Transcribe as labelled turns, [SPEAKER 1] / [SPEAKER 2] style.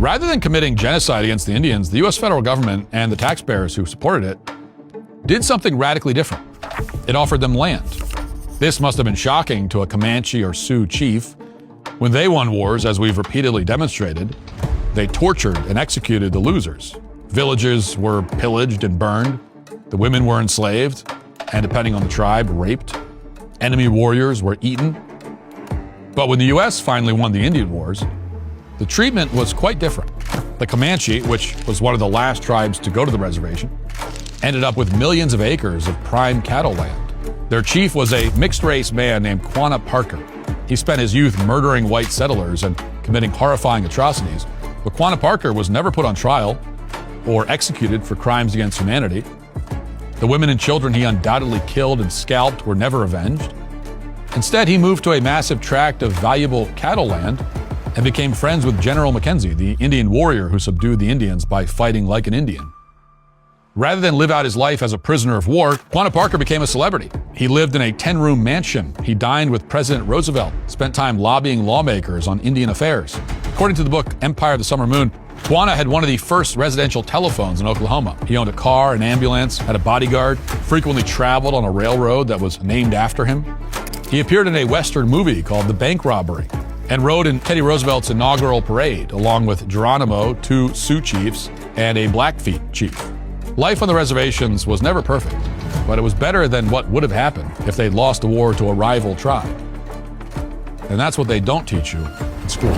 [SPEAKER 1] Rather than committing genocide against the Indians, the U.S. federal government and the taxpayers who supported it did something radically different. It offered them land. This must have been shocking to a Comanche or Sioux chief. When they won wars, as we've repeatedly demonstrated, they tortured and executed the losers. Villages were pillaged and burned. The women were enslaved, and depending on the tribe, raped. Enemy warriors were eaten. But when the U.S. finally won the Indian Wars, the treatment was quite different. The Comanche, which was one of the last tribes to go to the reservation, ended up with millions of acres of prime cattle land. Their chief was a mixed-race man named Quanah Parker. He spent his youth murdering white settlers and committing horrifying atrocities, but Quanah Parker was never put on trial or executed for crimes against humanity. The women and children he undoubtedly killed and scalped were never avenged. Instead, he moved to a massive tract of valuable cattle land and became friends with General Mackenzie, the Indian warrior who subdued the Indians by fighting like an Indian. Rather than live out his life as a prisoner of war, Quanah Parker became a celebrity. He lived in a 10-room mansion. He dined with President Roosevelt, spent time lobbying lawmakers on Indian affairs. According to the book Empire of the Summer Moon, Quanah had one of the first residential telephones in Oklahoma. He owned a car, an ambulance, had a bodyguard, frequently traveled on a railroad that was named after him. He appeared in a Western movie called The Bank Robbery and rode in Teddy Roosevelt's inaugural parade, along with Geronimo, 2 Sioux chiefs, and a Blackfeet chief. Life on the reservations was never perfect, but it was better than what would have happened if they'd lost the war to a rival tribe. And that's what they don't teach you in school.